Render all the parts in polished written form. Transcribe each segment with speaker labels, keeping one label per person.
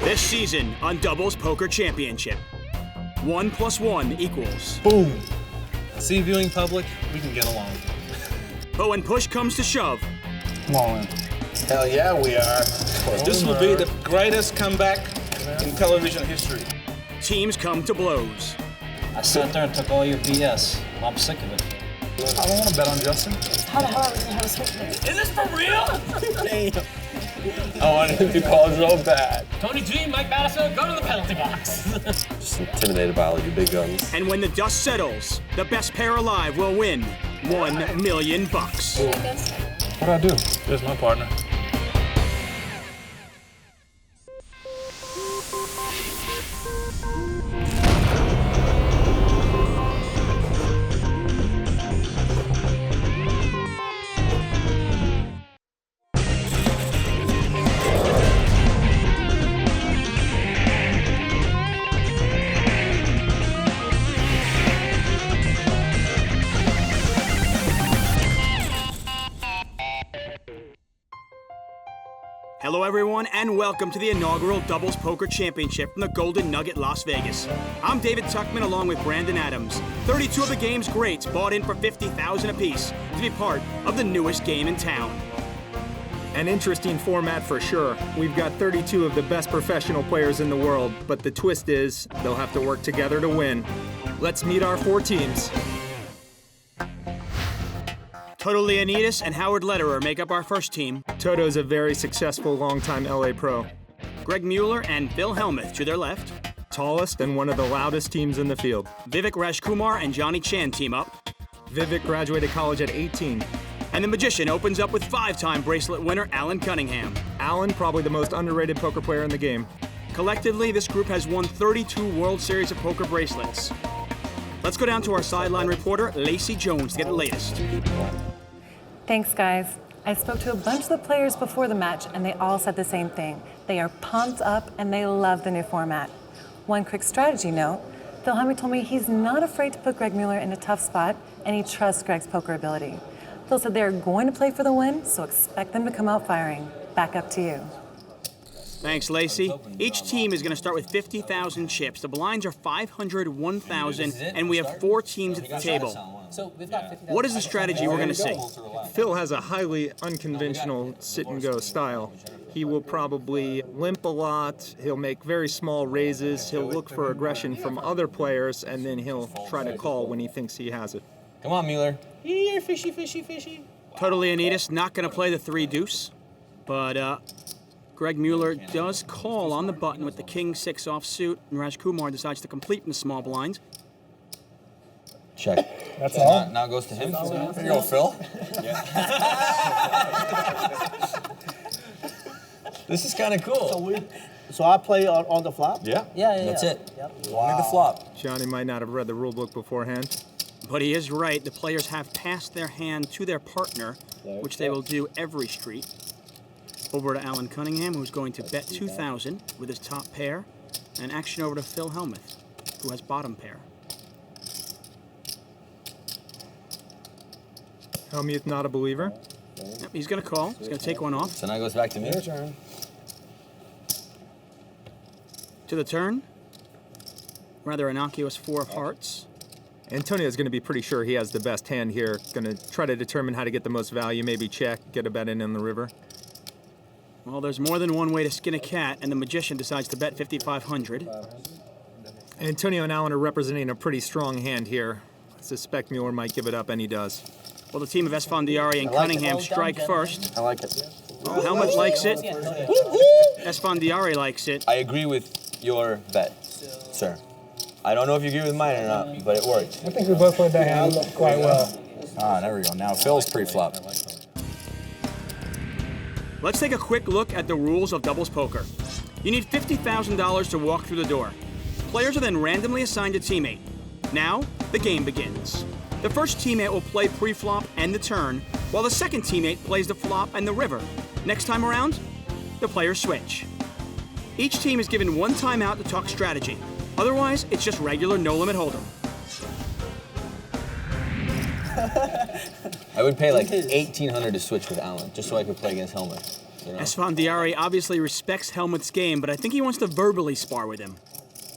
Speaker 1: This season on Doubles Poker Championship, 1 + 1 =
Speaker 2: boom. See, viewing public, we can get along.
Speaker 1: But when push comes to shove,
Speaker 3: I'm all in.
Speaker 4: Hell yeah, we are.
Speaker 2: This will be the greatest comeback in television history.
Speaker 1: teams come to blows.
Speaker 5: I sat there and took all your BS. I'm sick of it.
Speaker 3: I don't want to bet on Justin.
Speaker 6: How the hell are we gonna have a switch this?
Speaker 5: Is this for real?
Speaker 4: Damn. I wanted him to call so bad.
Speaker 5: Tony G, Mike Madison, go to the penalty box.
Speaker 4: Just intimidated by all your big guns.
Speaker 1: And when the dust settles, the best pair alive will win $1 million.
Speaker 3: What'd I do?
Speaker 2: There's my partner.
Speaker 1: Hello everyone and welcome to the inaugural Doubles Poker Championship from the Golden Nugget, Las Vegas. I'm David Tuckman along with Brandon Adams. 32 of the game's greats bought in for $50,000 apiece to be part of the newest game in town.
Speaker 7: An interesting format for sure. We've got 32 of the best professional players in the world, but the twist is they'll have to work together to win. Let's meet our 4 teams.
Speaker 1: Toto Leonidas and Howard Lederer make up our first team.
Speaker 7: Toto's a very successful longtime LA pro.
Speaker 1: Greg Mueller and Phil Hellmuth to their left.
Speaker 7: Tallest and one of the loudest teams in the field.
Speaker 1: Vivek Rajkumar and Johnny Chan team up.
Speaker 7: Vivek graduated college at 18.
Speaker 1: And the Magician opens up with 5-time bracelet winner Alan Cunningham.
Speaker 7: Alan, probably the most underrated poker player in the game.
Speaker 1: Collectively, this group has won 32 World Series of Poker bracelets. Let's go down to our sideline reporter, Lacey Jones, to get the latest.
Speaker 8: Thanks, guys. I spoke to a bunch of the players before the match, and they all said the same thing. They are pumped up, and they love the new format. One quick strategy note, Phil Ivey told me he's not afraid to put Greg Mueller in a tough spot, and he trusts Greg's poker ability. Phil said they're going to play for the win, so expect them to come out firing. Back up to you.
Speaker 1: Thanks, Lacey. Each team is going to start with 50,000 chips. The blinds are 500, 1,000, and we have 4 teams at the table. What is the strategy we're going to see?
Speaker 7: Phil has a highly unconventional sit-and-go style. He will probably limp a lot, he'll make very small raises, he'll look for aggression from other players, and then he'll try to call when he thinks he has it.
Speaker 4: Come on, Mueller.
Speaker 5: Here, fishy, fishy, fishy.
Speaker 1: Toto Leonidas not going to play the 3-deuce, but Greg Mueller does call on the button with the king-6 offsuit, and Rajkumar decides to complete in the small blind.
Speaker 4: Check.
Speaker 3: That's all?
Speaker 4: Now it goes to him. Here you go, Phil. This is kind of cool.
Speaker 9: So I play on the flop?
Speaker 4: Yeah. That's it.
Speaker 9: Yep.
Speaker 4: Only the flop.
Speaker 7: Johnny might not have read the rule book beforehand.
Speaker 1: But he is right. The players have passed their hand to their partner, which they will do every street. Over to Alan Cunningham, who's going to bet 2,000 with his top pair, and action over to Phil Hellmuth, who has bottom pair.
Speaker 7: Hellmuth not a believer.
Speaker 1: Yep, he's going to call. He's going to take one off.
Speaker 4: So now it goes back to me.
Speaker 9: Your turn.
Speaker 1: To the turn. Rather innocuous 4 of hearts.
Speaker 7: Antonio's going to be pretty sure he has the best hand here. Going to try to determine how to get the most value, maybe check, get a bet in the river.
Speaker 1: Well, there's more than one way to skin a cat, and the Magician decides to bet 5,500.
Speaker 7: Antonio and Alan are representing a pretty strong hand here. I suspect Mueller might give it up, and he does.
Speaker 1: Well, the team of Esfandiari and Cunningham strike first.
Speaker 4: I like it.
Speaker 1: Helmut likes it. Esfandiari likes it.
Speaker 4: I agree with your bet, sir. I don't know if you agree with mine or not, but it worked.
Speaker 3: I think we both played that hand quite well.
Speaker 4: Ah, there we go. Now Phil's pre-flop.
Speaker 1: Let's take a quick look at the rules of doubles poker. You need $50,000 to walk through the door. Players are then randomly assigned a teammate. Now, the game begins. The first teammate will play pre-flop and the turn, while the second teammate plays the flop and the river. Next time around, the players switch. Each team is given 1 timeout to talk strategy. Otherwise, it's just regular no-limit hold'em.
Speaker 4: I would pay like $1,800 to switch with Alan, just so I could play against Hellmuth.
Speaker 1: Esfandiari obviously respects Hellmuth's game, but I think he wants to verbally spar with him.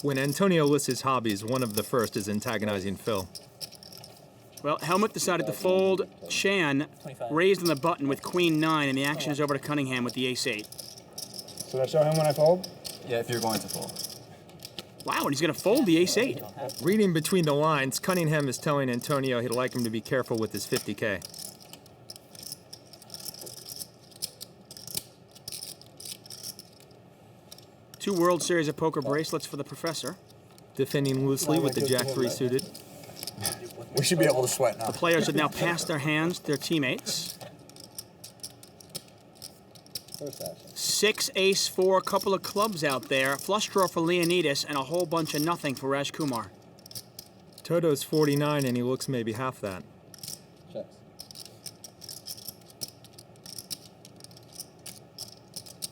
Speaker 7: When Antonio lists his hobbies, one of the first is antagonizing Phil.
Speaker 1: Well, Hellmuth decided to fold. Chan raised on the button with Queen 9, and the action is over to Cunningham with the Ace-8.
Speaker 3: Should I show him when I fold?
Speaker 4: Yeah, if you're going to fold.
Speaker 1: Wow, and he's going to fold the Ace-8.
Speaker 7: Reading between the lines, Cunningham is telling Antonio he'd like him to be careful with his 50K.
Speaker 1: Two World Series of Poker bracelets for the professor.
Speaker 7: Defending loosely with the Jack-3 suited.
Speaker 4: We should be able to sweat now.
Speaker 1: The players have now passed their hands to their teammates. 6 Ace-4, couple of clubs out there. Flush draw for Leonidas and a whole bunch of nothing for Rajkumar.
Speaker 7: Toto's 49 and he looks maybe half that.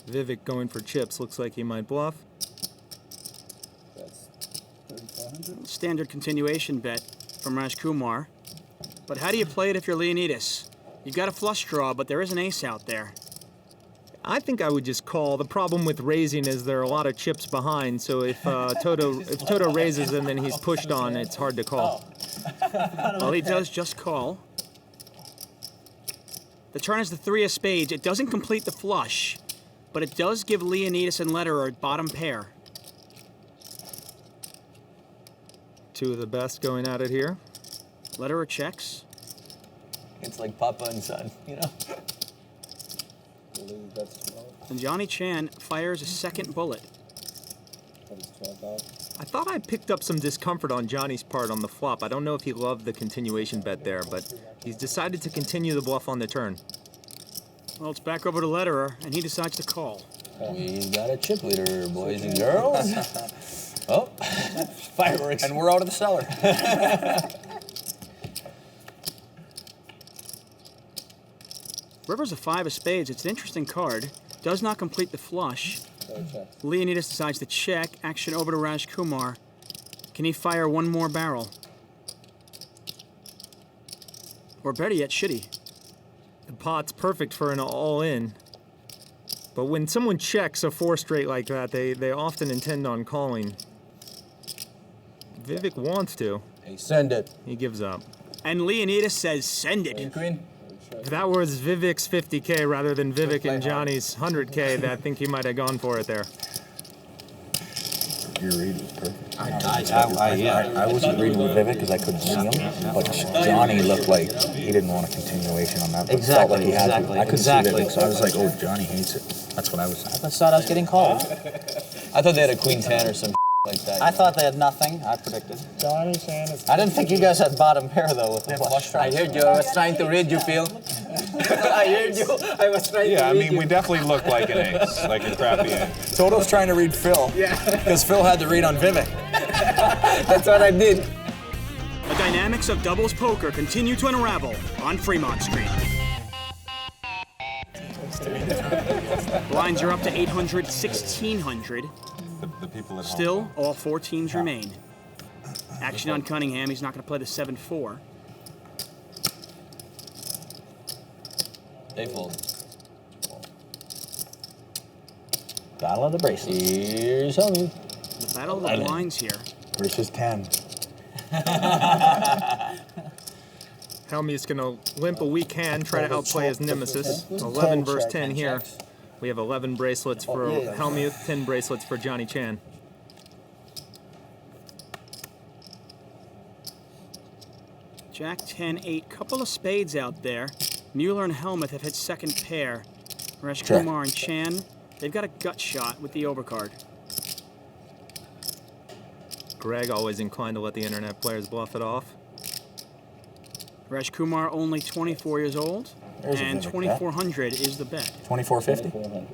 Speaker 7: Vivek going for chips, looks like he might bluff.
Speaker 1: Standard continuation bet from Rajkumar. But how do you play it if you're Leonidas? You've got a flush draw, but there is an ace out there.
Speaker 7: I think I would just call. The problem with raising is there are a lot of chips behind, so if Toto raises and then he's pushed on, it's hard to call.
Speaker 1: Well, he does just call. The turn is the 3 of spades. It doesn't complete the flush, but it does give Leonidas and Lederer a bottom pair.
Speaker 7: Two of the best going at it here.
Speaker 1: Lederer checks.
Speaker 4: It's like Papa and son, you know?
Speaker 1: And Johnny Chan fires a second bullet.
Speaker 7: I thought I picked up some discomfort on Johnny's part on the flop. I don't know if he loved the continuation bet there, but he's decided to continue the bluff on the turn.
Speaker 1: Well, it's back over to Lederer, and he decides to call.
Speaker 4: We got a chip leader, boys and girls. Oh, fireworks. And we're out of the cellar.
Speaker 1: River's a 5 of spades. It's an interesting card. Does not complete the flush. Leonidas decides to check. Action over to Rajkumar. Can he fire one more barrel? Or better yet, should he?
Speaker 7: The pot's perfect for an all-in. But when someone checks a 4 straight like that, they often intend on calling. Vivek wants to.
Speaker 4: Hey, send it.
Speaker 7: He gives up.
Speaker 1: And Leonidas says, send it.
Speaker 4: Queen.
Speaker 7: If that was Vivek's 50K rather than Vivek and Johnny's 100K, I think he might have gone for it there.
Speaker 10: Your read was perfect.
Speaker 5: I
Speaker 10: wasn't reading with Vivek because I couldn't see him, but Johnny looked like he didn't want a continuation on that. But
Speaker 5: Exactly,
Speaker 10: felt like he had to.
Speaker 5: exactly,
Speaker 10: I couldn't
Speaker 5: exactly.
Speaker 10: see Vivek, so I was like, oh, Johnny hates it. That's what I was saying.
Speaker 5: I thought I was getting called.
Speaker 4: I thought they had a Queen 10 or some like that.
Speaker 5: I thought they had nothing. I predicted.
Speaker 9: Johnny Chan is.
Speaker 5: I didn't think you guys had bottom pair though with the flush draw.
Speaker 4: I heard you. I was trying to read you, Phil. I heard you. I was trying to
Speaker 2: Yeah, I
Speaker 4: read
Speaker 2: mean,
Speaker 4: you.
Speaker 2: we definitely look like an ace, like a crappy ace.
Speaker 4: Toto's trying to read Phil. Yeah. Because Phil had to read on Vivek. That's what I did.
Speaker 1: The dynamics of doubles poker continue to unravel on Fremont Street. Blinds are up to 800, 1,600.
Speaker 2: The people at
Speaker 1: Still, all 4 teams remain. Action on Cunningham. He's not going to play the 7-4.
Speaker 4: They fold.
Speaker 10: Battle of the bracelets.
Speaker 4: Here's Hellmuth.
Speaker 1: The battle of the blinds here.
Speaker 10: Versus 10.
Speaker 7: Hellmuth's going to limp a weak hand, try to outplay his nemesis. 11 versus 10 here. We have 11 bracelets for Hellmuth, 10 bracelets for Johnny Chan.
Speaker 1: Jack 10-8, couple of spades out there. Mueller and Hellmuth have hit second pair. Rajkumar and Chan, they've got a gut shot with the overcard.
Speaker 7: Greg always inclined to let the internet players bluff it off.
Speaker 1: Rajkumar only 24 years old,
Speaker 10: There's a
Speaker 1: and
Speaker 10: Vivek
Speaker 1: 2,400 is the bet.
Speaker 10: 2450.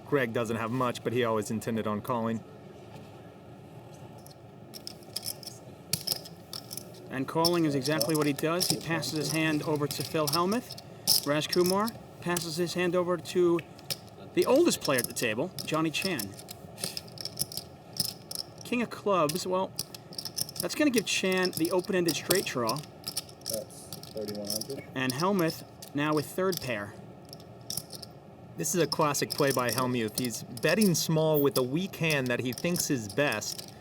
Speaker 7: Greg doesn't have much, but he always intended on calling.
Speaker 1: And calling is exactly what he does. He passes his hand over to Phil Hellmuth. Rajkumar passes his hand over to the oldest player at the table, Johnny Chan. King of clubs, well, that's going to give Chan the open-ended straight draw.
Speaker 3: That's 3,100.
Speaker 1: And Hellmuth now with third pair.
Speaker 7: This is a classic play by Hellmuth. He's betting small with a weak hand that he thinks is best.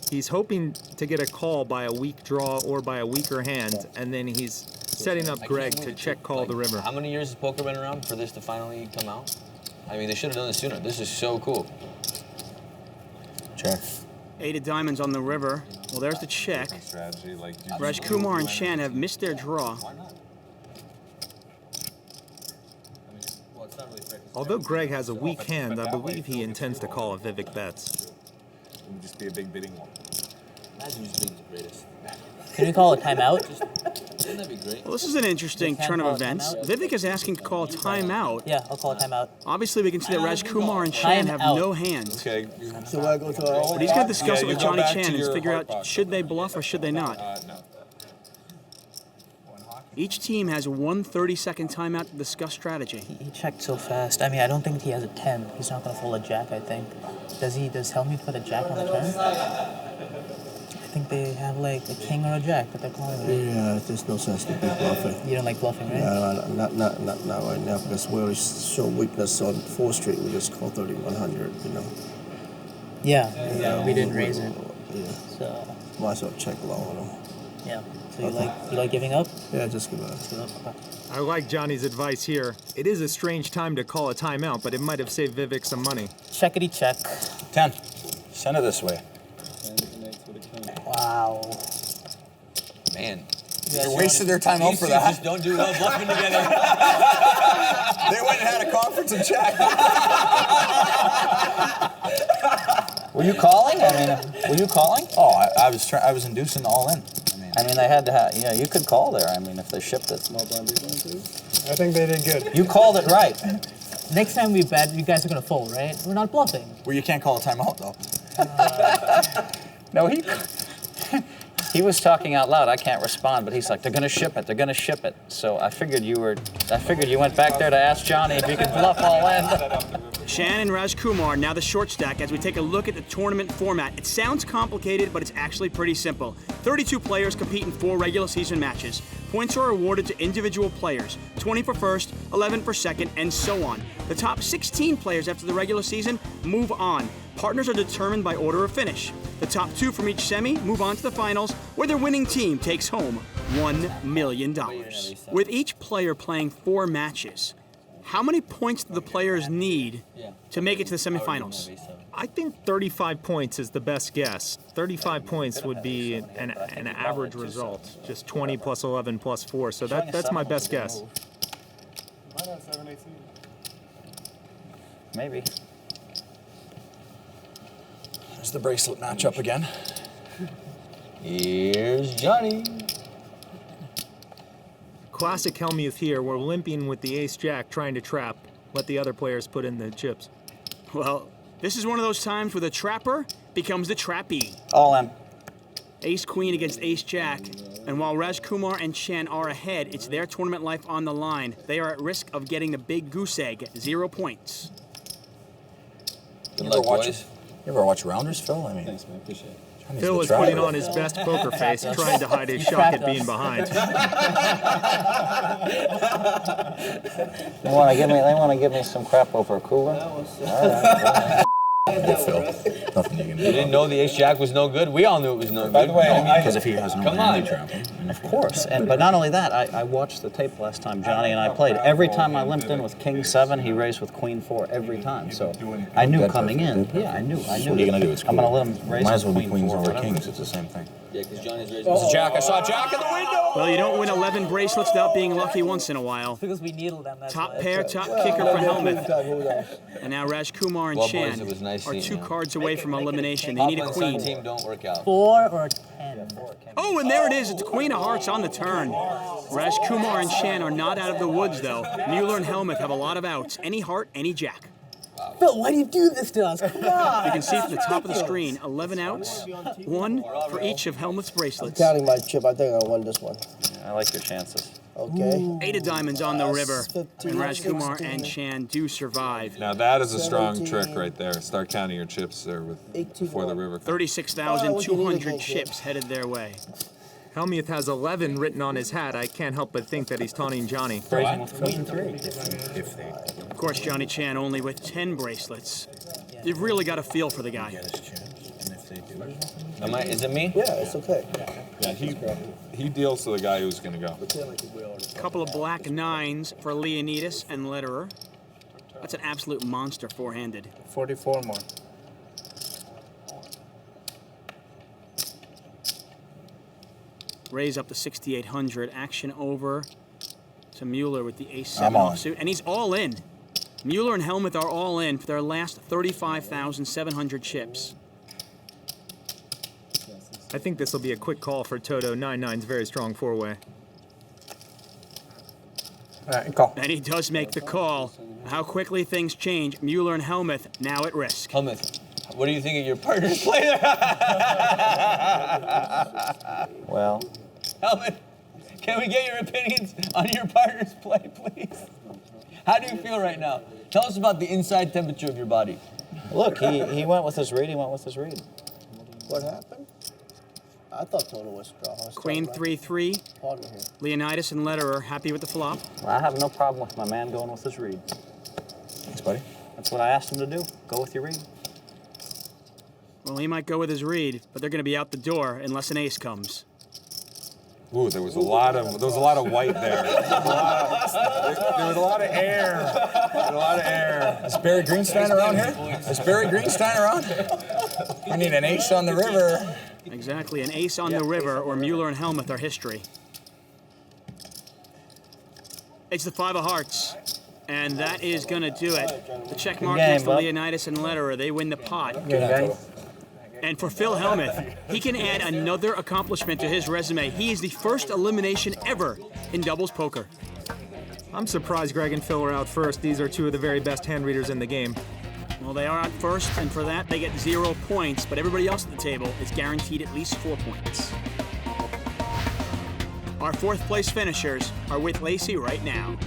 Speaker 7: He's hoping to get a call by a weak draw or by a weaker hand, and then he's setting up Greg to check call the river.
Speaker 4: How many years has poker been around for this to finally come out? I mean, they should have done this sooner. This is so cool.
Speaker 10: Check.
Speaker 1: 8 of diamonds on the river. Well, there's the check.
Speaker 11: Strategy, like,
Speaker 1: Raj Kumar and Chan have missed their draw.
Speaker 7: Although Greg has a weak hand, I believe he intends to call if Vivek bets.
Speaker 11: It would just be a big bidding war.
Speaker 4: Imagine just being the greatest.
Speaker 9: Can we call a timeout?
Speaker 4: Wouldn't that be great?
Speaker 1: Well, this is an interesting turn of events. Vivek is asking to call a timeout.
Speaker 9: Yeah, I'll call a timeout.
Speaker 1: Obviously, we can see that Raj Kumar and Chan have no hands.
Speaker 11: Okay.
Speaker 9: So I go to our
Speaker 1: But he's going to discuss
Speaker 11: Yeah,
Speaker 1: it with
Speaker 11: you go
Speaker 1: Johnny
Speaker 11: back
Speaker 1: Chan
Speaker 11: to
Speaker 1: and
Speaker 11: your
Speaker 1: figure
Speaker 11: hard
Speaker 1: out
Speaker 11: pocket.
Speaker 1: should they bluff or should they not.
Speaker 11: No.
Speaker 1: Each team has one 30-second timeout to discuss strategy.
Speaker 9: He checked so fast. I mean, I don't think he has a 10. He's not going to fold a jack, I think. Does Hellmuth put a jack on the turn? I think they have like a king or a jack that they're calling. Right?
Speaker 12: Yeah, there's no sense to be bluffing.
Speaker 9: You don't like bluffing, right?
Speaker 12: Not right now, because we already show weakness on 4th Street. We just call 3100, you know.
Speaker 9: Yeah, we didn't raise it.
Speaker 12: Yeah.
Speaker 9: So,
Speaker 12: Might as well check low on them.
Speaker 9: yeah. So you like giving up?
Speaker 12: Yeah, just give up.
Speaker 9: Give up. Okay.
Speaker 7: I like Johnny's advice here. It is a strange time to call a timeout, but it might have saved Vivek some money.
Speaker 9: Checkity check.
Speaker 10: 10. Send it this way.
Speaker 9: Wow.
Speaker 4: Man.
Speaker 10: They wasted their time out for that.
Speaker 4: Just don't do well bluffing together.
Speaker 10: They went and had a conference and checked.
Speaker 5: Were you calling? I mean, were you calling?
Speaker 10: Oh, I was inducing all in.
Speaker 5: I mean, they had to have, you could call there. I mean, if they shipped it.
Speaker 3: I think they did good.
Speaker 5: You called it right.
Speaker 9: Next time we bet, you guys are going to fold, right? We're not bluffing.
Speaker 10: Well, you can't call a timeout, though.
Speaker 5: No, he was talking out loud. I can't respond, but he's like, they're gonna ship it. They're gonna ship it. So I figured you went back there to ask Johnny if you could bluff all in.
Speaker 1: Chan and Raj Kumar, now the short stack as we take a look at the tournament format. It sounds complicated, but it's actually pretty simple. 32 players compete in 4 regular season matches. Points are awarded to individual players, 20 for first, 11 for second, and so on. The top 16 players after the regular season move on. Partners are determined by order of finish. The top 2 from each semi move on to the finals, where their winning team takes home $1 million. With each player playing 4 matches, how many points do the players need to make it to the semifinals?
Speaker 7: I think 35 points is the best guess. 35 points would be an average result, just 20 plus 11 plus 4. So that's my best guess.
Speaker 5: Maybe.
Speaker 10: There's the bracelet matchup again.
Speaker 4: Here's Johnny.
Speaker 7: Classic Hellmuth here. We're limping with the ace-jack, trying to trap. Let the other players put in the chips.
Speaker 1: Well, this is one of those times where the trapper becomes the trappee.
Speaker 5: All in.
Speaker 1: Ace-queen against ace-jack. And while Raj Kumar and Chan are ahead, it's their tournament life on the line. They are at risk of getting the big goose egg, 0 points.
Speaker 4: Good luck, boys.
Speaker 10: You ever watch Rounders, Phil? I mean,
Speaker 11: Thanks, man. Appreciate it.
Speaker 7: Phil is putting on his best poker face, trying to hide his shock at being behind.
Speaker 5: They want to give me some crap over a cooler. All right.
Speaker 10: Phil. Nothing you can do.
Speaker 4: You didn't know the ace-jack was no good? We all knew it was no good.
Speaker 5: By the way,
Speaker 10: Because if he has no
Speaker 4: Come
Speaker 10: hand,
Speaker 4: on.
Speaker 10: they trap him.
Speaker 5: Of course, but not only that, I watched the tape last time Johnny and I played. Every time I limped in with King 7, he raised with Queen 4 every time. So I knew coming in. Yeah, I knew.
Speaker 10: What are you gonna do? It's
Speaker 5: I'm gonna let him raise
Speaker 10: Might
Speaker 5: with
Speaker 10: as well be
Speaker 5: Queen
Speaker 10: queens
Speaker 5: 4.
Speaker 10: over
Speaker 5: whatever.
Speaker 10: kings. It's the same thing.
Speaker 4: Yeah, because Johnny's raising. It's a jack. I saw a jack in the window.
Speaker 1: Well, you don't win 11 bracelets without being lucky once in a while.
Speaker 9: Because we needled them. That's
Speaker 1: Top
Speaker 9: why.
Speaker 1: pair, top kicker for Hellmuth. And now Raj Kumar and
Speaker 4: Well,
Speaker 1: Chan
Speaker 4: boys, it was nice
Speaker 1: are
Speaker 4: seeing
Speaker 1: 2
Speaker 4: you.
Speaker 1: cards away from elimination. They need a
Speaker 4: Papa and son
Speaker 1: queen.
Speaker 4: team don't work out.
Speaker 9: 4 or 10.
Speaker 1: Oh, and there it is. It's Queen of Hearts on the turn. Raj Kumar and Chan are not out of the woods, though. Mueller and Hellmuth have a lot of outs. Any heart, any jack.
Speaker 9: Phil, why do you do this to us? Come on.
Speaker 1: You can see from the top of the screen, 11 outs, 1 for each of Hellmuth's bracelets.
Speaker 12: Counting my chip, I think I won this one.
Speaker 5: I like your chances.
Speaker 12: Okay.
Speaker 1: 8 of diamonds on the river.
Speaker 12: 15,
Speaker 1: And Raj Kumar
Speaker 12: 16.
Speaker 1: and Chan do survive.
Speaker 11: Now that is a strong
Speaker 12: 17.
Speaker 11: trick right there. Start counting your chips there before the river.
Speaker 1: 36,200 chips headed their way.
Speaker 7: Hellmuth has 11 written on his hat. I can't help but think that he's taunting Johnny.
Speaker 5: Raising with queen 3.
Speaker 10: If they
Speaker 1: Of course, Johnny Chan only with 10 bracelets. You've really got a feel for the guy.
Speaker 10: get his chance, and if they do,
Speaker 4: Is it me?
Speaker 12: Yeah, it's okay.
Speaker 11: Yeah, he deals to the guy who's going to go.
Speaker 1: Couple of black 9s for Leonidas and Lederer. That's an absolute monster four-handed.
Speaker 9: 44 more.
Speaker 1: Raise up to 6,800. Action over to Mueller with the ace-7
Speaker 10: I'm on.
Speaker 1: offsuit. And he's all in. Mueller and Hellmuth are all in for their last 35,700 chips.
Speaker 7: I think this will be a quick call for Toto. 9-9's very strong four-way.
Speaker 3: Call.
Speaker 1: And he does make the call. How quickly things change. Mueller and Hellmuth now at risk.
Speaker 4: Hellmuth, what do you think of your partner's play there?
Speaker 5: Well,
Speaker 4: Hellmuth, can we get your opinions on your partner's play, please? How do you feel right now? Tell us about the inside temperature of your body.
Speaker 5: look, he went with his read. He went with his read.
Speaker 12: What happened? I thought Toto was strong.
Speaker 1: Queen 3-3.
Speaker 12: Partner here.
Speaker 1: Leonidas and Lederer happy with the flop.
Speaker 5: I have no problem with my man going with his read.
Speaker 10: thanks, buddy.
Speaker 5: That's what I asked him to do. Go with your read.
Speaker 1: Well, he might go with his read, but they're going to be out the door unless an ace comes.
Speaker 11: Ooh, there was a lot of white there. There was a lot of air. A lot of air.
Speaker 10: Is Barry Greenstein around here? Is Barry Greenstein around? We need an ace on the river.
Speaker 1: Exactly, an ace on the river, or Mueller and Hellmuth are history. It's the 5 of hearts, and that is going to do it. The check mark next to Leonidas and Lederer. They win the pot. And for Phil Hellmuth, he can add another accomplishment to his resume. He is the first elimination ever in doubles poker.
Speaker 7: I'm surprised Greg and Phil are out first. These are two of the very best hand readers in the game.
Speaker 1: Well, they are out first, and for that, they get 0 points, but everybody else at the table is guaranteed at least 4 points. Our 4th place finishers are with Lacey right now.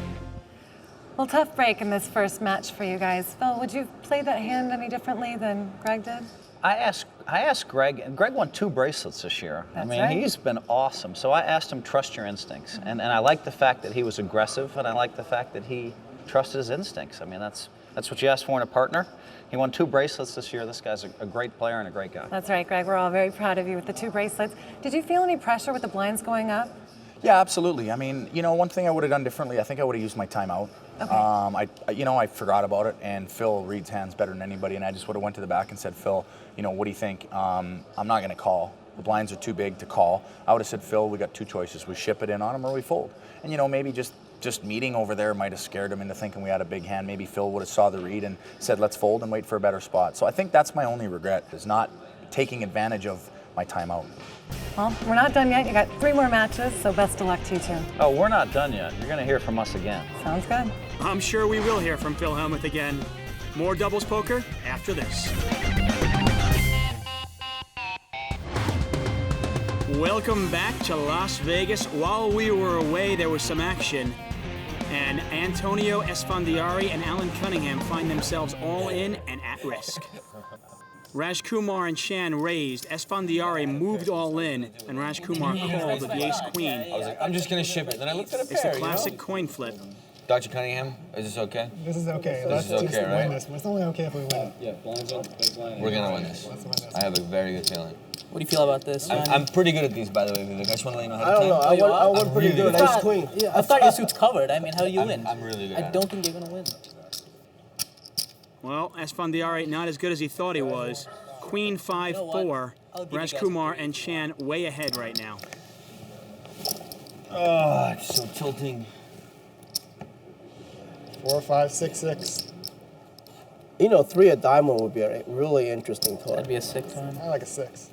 Speaker 8: Well, tough break in this first match for you guys. Phil, would you play that hand any differently than Greg did?
Speaker 5: I asked Greg, and Greg won 2 bracelets this year.
Speaker 8: That's
Speaker 5: I mean,
Speaker 8: right.
Speaker 5: he's been awesome. So I asked him, trust your instincts. And I like the fact that he was aggressive, and I like the fact that he trusted his instincts. I mean, that's what you ask for in a partner. He won 2 bracelets this year. This guy's a great player and a great guy.
Speaker 8: That's right, Greg. We're all very proud of you with the 2 bracelets. Did you feel any pressure with the blinds going up?
Speaker 10: Yeah, absolutely. I mean, one thing I would have done differently, I think I would have used my timeout.
Speaker 8: Okay.
Speaker 10: I forgot about it, and Phil reads hands better than anybody, and I just would have went to the back and said, Phil, what do you think? I'm not going to call. The blinds are too big to call. I would have said, Phil, we got 2 choices. We ship it in on him or we fold. And, maybe just meeting over there might have scared him into thinking we had a big hand. Maybe Phil would have saw the read and said, let's fold and wait for a better spot. So I think that's my only regret, is not taking advantage of my timeout.
Speaker 8: Well, we're not done yet. You got 3 more matches, so best of luck to you two.
Speaker 5: Oh, we're not done yet. You're going to hear from us again.
Speaker 8: Sounds good.
Speaker 1: I'm sure we will hear from Phil Hellmuth again. More doubles poker after this. Welcome back to Las Vegas. While we were away, there was some action, and Antonio Esfandiari and Alan Cunningham find themselves all in and at risk. Rajkumar and Chan raised. Esfandiari moved all in, and Rajkumar called with the ace-queen.
Speaker 4: I was like, I'm just going to ship it. Then I looked at a pair,
Speaker 1: It's the classic coin flip.
Speaker 4: Dr. Cunningham, is this okay?
Speaker 3: This is okay.
Speaker 4: This is
Speaker 3: Let's
Speaker 4: okay,
Speaker 3: just
Speaker 4: right?
Speaker 3: win this. It's only okay if we win it.
Speaker 13: Yeah, blinds up, big blind.
Speaker 4: We're going to win this. I have a very good feeling.
Speaker 9: What do you feel about this?
Speaker 4: I'm pretty good at these, by the way, Vivek. I just want to let you know how to
Speaker 12: I don't know. I went pretty
Speaker 4: really
Speaker 12: good.
Speaker 4: good.
Speaker 12: Ace queen.
Speaker 9: Yeah, I thought your suit's covered. I mean, how do you win?
Speaker 4: I'm really good
Speaker 9: I
Speaker 4: at
Speaker 9: don't
Speaker 4: it.
Speaker 9: think you're gonna win.
Speaker 1: Well, Esfandiari not as good as he thought he was. Queen 5-4.
Speaker 9: I'll give you guys
Speaker 1: Rajkumar and Chan way ahead right now.
Speaker 4: Oh, it's so tilting.
Speaker 3: 4, 5, 6, 6.
Speaker 12: 3 of diamond would be a really interesting card.
Speaker 9: That'd be a 6 one.
Speaker 3: I like a 6.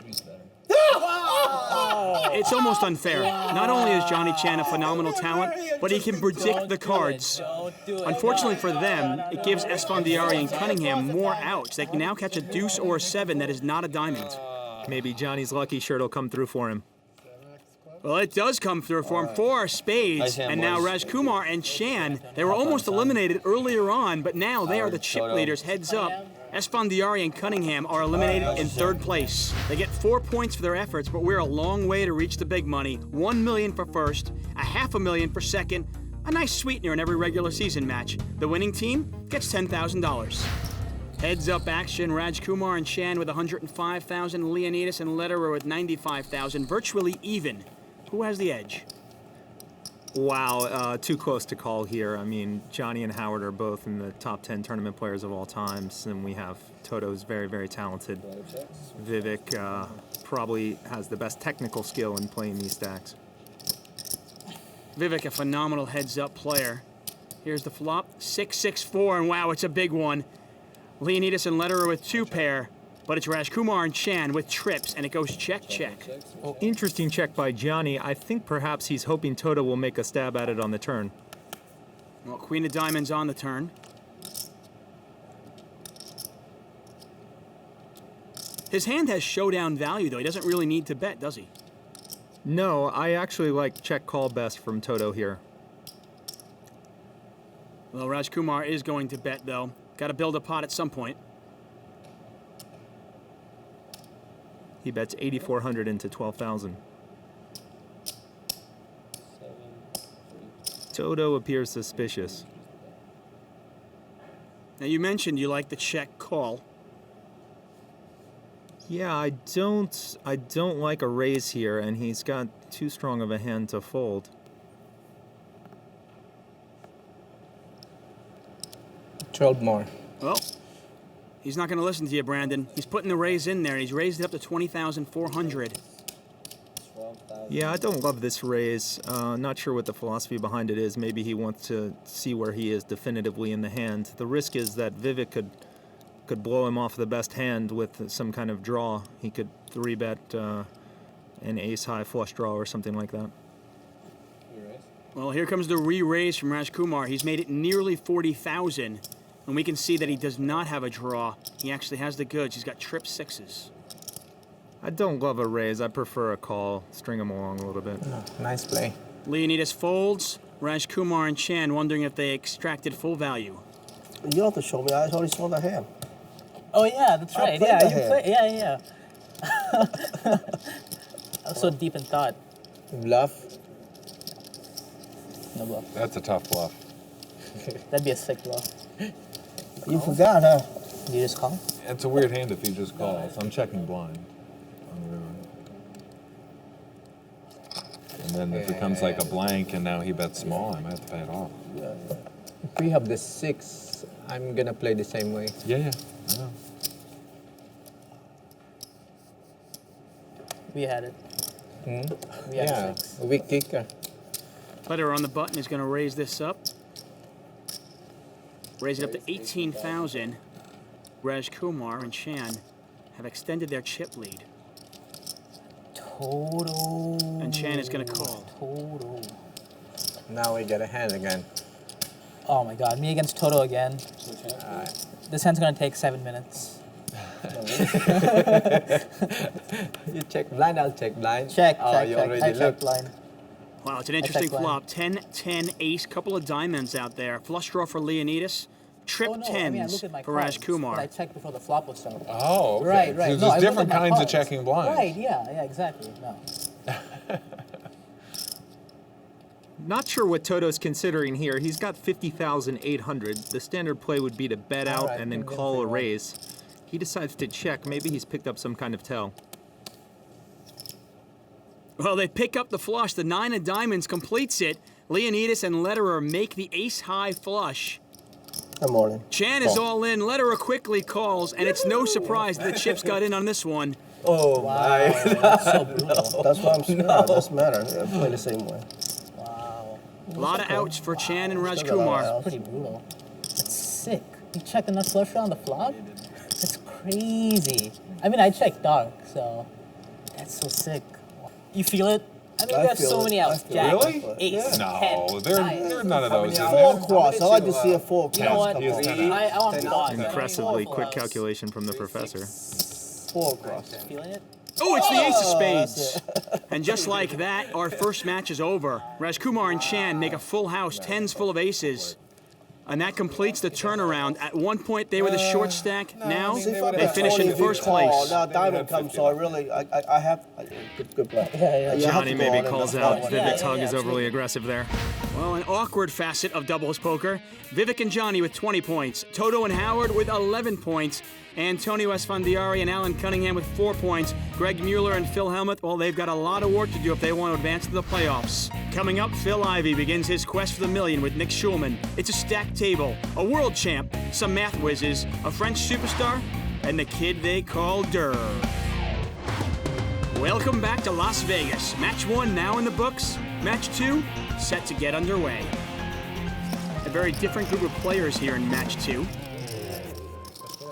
Speaker 1: It's almost unfair. Not only is Johnny Chan a phenomenal talent, but he can predict the cards. Unfortunately for them, it gives Esfandiari and Cunningham more outs. They can now catch a deuce or a 7 that is not a diamond.
Speaker 7: Maybe Johnny's lucky shirt will come through for him.
Speaker 1: Well, it does come through for him. 4 spades,
Speaker 4: Nice hand,
Speaker 1: and now
Speaker 4: boys.
Speaker 1: Rajkumar and Chan, they were almost eliminated earlier on, but now they are the chip leaders heads up. Esfandiari and Cunningham are eliminated in 3rd place. They get 4 points for their efforts, but we're a long way to reach the big money. $1 million for first, $500,000 for second, a nice sweetener in every regular season match. The winning team gets $10,000. Heads up action, Raj Kumar and Chan with $105,000, Leonidas and Lederer with $95,000, virtually even. Who has the edge?
Speaker 7: Wow, too close to call here. I mean, Johnny and Howard are both in the top 10 tournament players of all times, and we have Toto's very, very talented. Vivek probably has the best technical skill in playing these stacks.
Speaker 1: Vivek, a phenomenal heads-up player. Here's the flop, 6-6-4, and wow, it's a big one. Leonidas and Lederer with 2 pair, but it's Rajkumar and Chan with trips, and it goes check, check.
Speaker 7: Well, interesting check by Johnny. I think perhaps he's hoping Toto will make a stab at it on the turn.
Speaker 1: Well, Queen of Diamonds on the turn. His hand has showdown value, though. He doesn't really need to bet, does he?
Speaker 7: No, I actually like check call best from Toto here.
Speaker 1: Well, Rajkumar is going to bet, though. Got to build a pot at some point.
Speaker 7: He bets 8,400 into 12,000. Toto appears suspicious.
Speaker 1: Now, you mentioned you like the check call.
Speaker 7: Yeah, I don't like a raise here, and he's got too strong of a hand to fold.
Speaker 3: More.
Speaker 1: Well, he's not going to listen to you, Brandon. He's putting the raise in there, and he's raised it up to 20,400.
Speaker 7: Yeah, I don't love this raise. Not sure what the philosophy behind it is. Maybe he wants to see where he is definitively in the hand. The risk is that Vivek could blow him off the best hand with some kind of draw. He could 3-bet an ace-high flush draw or something like that.
Speaker 1: Well, here comes the re-raise from Rajkumar. He's made it nearly 40,000. And we can see that he does not have a draw. He actually has the goods. He's got trip 6s.
Speaker 7: I don't love a raise. I prefer a call. String him along a little bit.
Speaker 3: Oh, nice play.
Speaker 1: Leonidas folds. Rajkumar and Chan wondering if they extracted full value.
Speaker 12: You have to show me. I already saw the hand.
Speaker 9: Oh yeah, that's right. Yeah, you play. Yeah. I was so deep in thought.
Speaker 3: Bluff.
Speaker 9: No bluff.
Speaker 11: That's a tough bluff.
Speaker 9: That'd be a sick bluff.
Speaker 12: You forgot, huh?
Speaker 9: Do you just call?
Speaker 11: It's a weird hand if he just calls. I'm checking blind on the river. And then if it comes like a blank and now he bets small, I might have to pay it off.
Speaker 3: If we have the 6, I'm gonna play the same way.
Speaker 11: Yeah, I know.
Speaker 9: We had it. We had 6.
Speaker 3: A weak kicker.
Speaker 1: Lederer on the button is going to raise this up. Raise it up to 18,000. Rajkumar and Chan have extended their chip lead.
Speaker 9: Toto.
Speaker 1: And Chan is going to call.
Speaker 9: Toto.
Speaker 3: Now we get a hand again.
Speaker 9: Oh my god, me against Toto again. This hand's gonna take 7 minutes.
Speaker 3: You check blind, I'll check blind.
Speaker 9: Check,
Speaker 3: you
Speaker 9: check.
Speaker 3: already
Speaker 9: I check
Speaker 3: looked.
Speaker 9: blind.
Speaker 1: Wow, it's an interesting flop. 10, 10, ace, couple of diamonds out there. Flush draw for Leonidas. Trip
Speaker 9: Oh, no,
Speaker 1: 10s
Speaker 9: I mean, I looked at my
Speaker 1: for
Speaker 9: cards,
Speaker 1: Rajkumar.
Speaker 9: but I checked before the flop was started.
Speaker 11: Oh, okay.
Speaker 9: Right.
Speaker 11: So
Speaker 9: No, I
Speaker 11: there's
Speaker 9: looked
Speaker 11: different
Speaker 9: at my
Speaker 11: kinds of
Speaker 9: cards.
Speaker 11: checking blind.
Speaker 9: Right, yeah, exactly. No.
Speaker 7: Not sure what Toto's considering here. He's got 50,800. The standard play would be to bet out
Speaker 3: right,
Speaker 7: and then call a raise. He decides to check. Maybe he's picked up some kind of tell.
Speaker 1: Well, they pick up the flush. The 9 of diamonds completes it. Leonidas and Lederer make the ace-high flush.
Speaker 12: Good morning.
Speaker 1: Chan is all in. Lederer quickly calls, and it's no surprise that the chips got in on this one.
Speaker 12: Oh,
Speaker 9: Wow, that's so brutal.
Speaker 12: That's why I'm scared. Doesn't matter. I play the same way.
Speaker 9: Wow.
Speaker 1: A lot of outs for Chan and
Speaker 12: Still got a lot of
Speaker 1: Rajkumar.
Speaker 12: outs.
Speaker 9: Pretty brutal. That's sick. You checked the nut flush draw on the flop? That's crazy. I mean, I checked dark, so that's so sick. You feel it? I mean,
Speaker 12: I
Speaker 9: there's
Speaker 12: feel
Speaker 9: so
Speaker 12: it.
Speaker 9: many
Speaker 12: I
Speaker 9: outs.
Speaker 12: feel
Speaker 9: Jack,
Speaker 11: Really?
Speaker 9: ace,
Speaker 11: No,
Speaker 9: 10,
Speaker 11: there
Speaker 9: nine.
Speaker 11: are none of those in
Speaker 12: Four
Speaker 11: there.
Speaker 12: cross. I like to see a 4 cross.
Speaker 9: You know what?
Speaker 11: He has 10
Speaker 9: I want blood.
Speaker 7: Impressively
Speaker 9: Four
Speaker 7: quick
Speaker 9: outs.
Speaker 7: calculation from the professor.
Speaker 12: 4 cross.
Speaker 9: Feeling it?
Speaker 1: Oh, it's the ace of spades. And just like that, our first match is over. Rajkumar and Chan make a full house, 10s full of aces. And that completes the turnaround. At one point, they were the short stack. Now, they finish in first place.
Speaker 12: Now diamond comes, so I have good play.
Speaker 7: Johnny maybe calls out Vivek's hug is overly aggressive there.
Speaker 1: Well, an awkward facet of doubles poker. Vivek and Johnny with 20 points. Toto and Howard with 11 points. Antonio Esfandiari and Alan Cunningham with 4 points. Greg Mueller and Phil Hellmuth, well, they've got a lot of work to do if they want to advance to the playoffs. Coming up, Phil Ivey begins his quest for the million with Nick Schulman. It's a stacked table, a world champ, some math whizzes, a French superstar, and the kid they call Durr. Welcome back to Las Vegas. Match 1 now in the books. Match 2 set to get underway. A very different group of players here in Match 2.